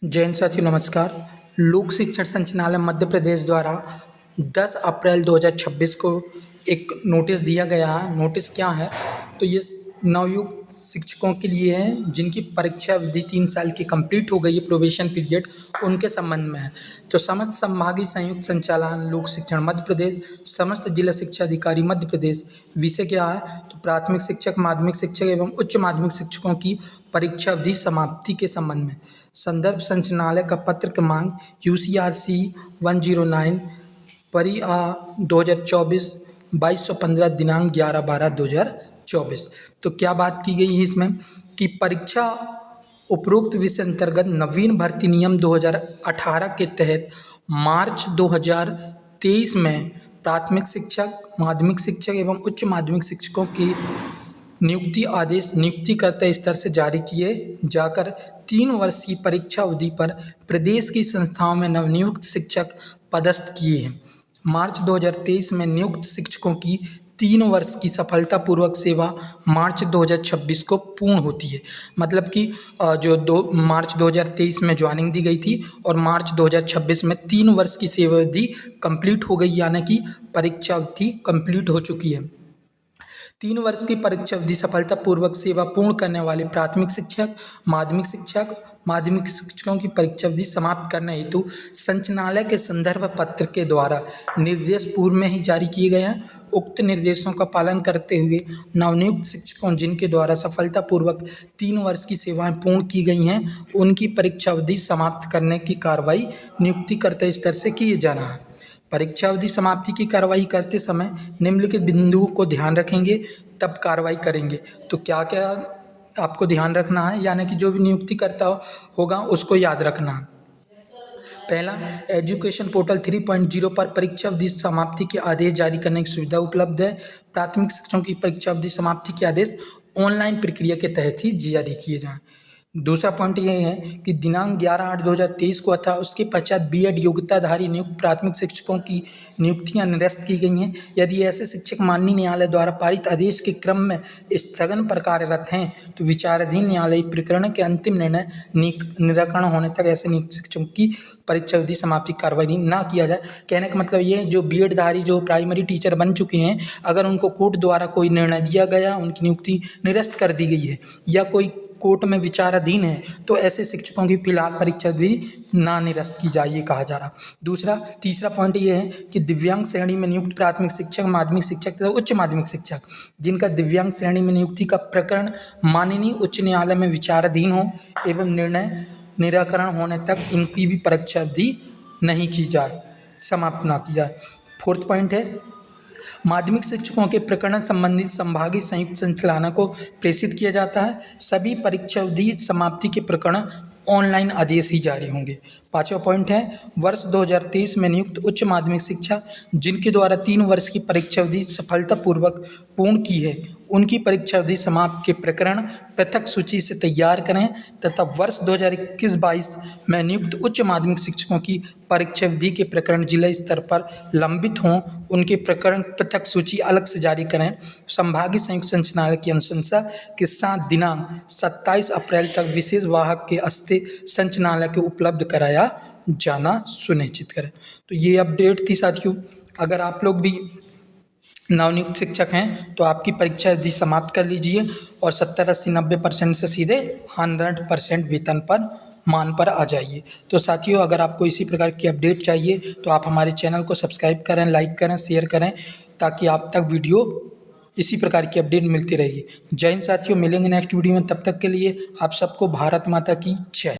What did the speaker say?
जय हिंद साथियों, नमस्कार। लोक शिक्षण संचालनालय मध्य प्रदेश द्वारा 10 अप्रैल 2026 को एक नोटिस दिया गया है। नोटिस क्या है? तो ये नवयुक्त शिक्षकों के लिए है जिनकी परीक्षा अवधि 3 साल की कंप्लीट हो गई है, प्रोबेशन पीरियड, उनके संबंध में है। तो समस्त संभागीय संयुक्त संचालन लोक शिक्षण मध्य प्रदेश, समस्त जिला शिक्षा अधिकारी मध्य प्रदेश। विषय क्या है? तो प्राथमिक शिक्षक, माध्यमिक शिक्षक एवं उच्च माध्यमिक शिक्षकों की परीक्षा अवधि समाप्ति के संबंध में संदर्भ संचालनालय का पत्र क्रमांक UCRC 109 परी 2024 2215 दिनांक 11/12/2024। तो क्या बात की गई है इसमें कि परीक्षा उपरोक्त विषय अंतर्गत नवीन भर्ती नियम 2018 के तहत मार्च 2023 में प्राथमिक शिक्षक, माध्यमिक शिक्षक एवं उच्च माध्यमिक शिक्षकों की नियुक्ति आदेश नियुक्तिकर्ता स्तर से जारी किए जाकर 3 वर्ष की परीक्षा अवधि पर प्रदेश की संस्थाओं में नवनियुक्त शिक्षक पदस्थ किए हैं। मार्च 2023 में नियुक्त शिक्षकों की 3 वर्ष की सफलतापूर्वक सेवा मार्च 2026 को पूर्ण होती है। मतलब कि जो मार्च 2023 में ज्वाइनिंग दी गई थी और मार्च 2026 में 3 वर्ष की सेवा अवधि कंप्लीट हो गई, यानी कि परीक्षा अवधि कंप्लीट हो चुकी है। 3 वर्ष की परीक्षा अवधि सफलतापूर्वक सेवा पूर्ण करने वाले प्राथमिक शिक्षक, माध्यमिक शिक्षकों की परीक्षा अवधि समाप्त करने हेतु संचालनालय के संदर्भ पत्र के द्वारा निर्देश पूर्व में ही जारी किए गए हैं। उक्त निर्देशों का पालन करते हुए नवनियुक्त शिक्षकों जिनके द्वारा सफलतापूर्वक 3 वर्ष की सेवाएं पूर्ण की गई हैं, उनकी परीक्षा अवधि समाप्त करने की कार्रवाई नियुक्तिकर्ता स्तर से किए जाना है। परीक्षा अवधि समाप्ति की कार्रवाई करते समय निम्नलिखित बिंदुओं को ध्यान रखेंगे, तब कार्रवाई करेंगे। तो क्या क्या आपको ध्यान रखना है, यानी कि जो भी नियुक्तिकर्ता होगा उसको याद रखना है। पहला, एजुकेशन पोर्टल 3.0 पर परीक्षा अवधि समाप्ति के आदेश जारी करने की सुविधा उपलब्ध है। प्राथमिक शिक्षकों की परीक्षा अवधि समाप्ति के आदेश ऑनलाइन प्रक्रिया के तहत ही जारी किए जाएँ। दूसरा पॉइंट ये है कि दिनांक 11/8/2023 को अथा उसके पश्चात BEd योग्यताधारी नियुक्त प्राथमिक शिक्षकों की नियुक्तियां निरस्त की गई हैं। यदि ऐसे शिक्षक माननीय न्यायालय द्वारा पारित आदेश के क्रम में स्थगन पर कार्यरत हैं तो विचाराधीन न्यायालयीय प्रकरण के अंतिम निर्णय निराकरण होने तक ऐसे नियुक्त शिक्षकों की परीक्षा अवधि समाप्ति कार्रवाई ना किया जाए। कहने का मतलब ये, जो BEd धारी जो प्राइमरी टीचर बन चुके हैं, अगर उनको कोर्ट द्वारा कोई निर्णय दिया गया, उनकी नियुक्ति निरस्त कर दी गई है या कोई कोर्ट में विचाराधीन है, तो ऐसे शिक्षकों की फिलहाल परीक्षा भी ना निरस्त की जाए, ये कहा जा रहा। तीसरा पॉइंट ये है कि दिव्यांग श्रेणी में नियुक्त प्राथमिक शिक्षक, माध्यमिक शिक्षक तथा उच्च माध्यमिक शिक्षक जिनका दिव्यांग श्रेणी में नियुक्ति का प्रकरण माननीय उच्च न्यायालय में विचाराधीन हो एवं निर्णय निराकरण होने तक इनकी भी परीक्षा अवधि नहीं की जाए, समाप्त ना की जाए। फोर्थ पॉइंट है, माध्यमिक शिक्षकों के प्रकरण संबंधित संभागीय संयुक्त संचालनालय को प्रेषित किया जाता है। सभी परीक्षा अवधि समाप्ति के प्रकरण ऑनलाइन आदेश ही जारी होंगे। 5वां पॉइंट है, वर्ष 2023 में नियुक्त उच्च माध्यमिक शिक्षा जिनके द्वारा 3 वर्ष की परीक्षा अवधि सफलतापूर्वक पूर्ण की है, उनकी परीक्षा अवधि समाप्त के प्रकरण पृथक सूची से तैयार करें तथा वर्ष 2021-22 में नियुक्त उच्च माध्यमिक शिक्षकों की परीक्षा अवधि के प्रकरण जिला स्तर पर लंबित हों, उनके प्रकरण पृथक सूची अलग से जारी करें। संभागीय संयुक्त संचालनालय की अनुशंसा के साथ दिनांक 27 अप्रैल तक विशेष वाहक के अस्ते संचालनालय को उपलब्ध कराया जाना सुनिश्चित करें। तो ये अपडेट थी साथियों। अगर आप लोग भी नवनियुक्त शिक्षक हैं तो आपकी परीक्षा अवधि समाप्त कर लीजिए और 70, 80, 90% से सीधे 100% वेतन पर मान पर आ जाइए। तो साथियों, अगर आपको इसी प्रकार की अपडेट चाहिए तो आप हमारे चैनल को सब्सक्राइब करें, लाइक करें, शेयर करें, ताकि आप तक वीडियो इसी प्रकार की अपडेट मिलती रहेगी। जय हिंद साथियों, मिलेंगे नेक्स्ट वीडियो में। तब तक के लिए आप सबको भारत माता की जय।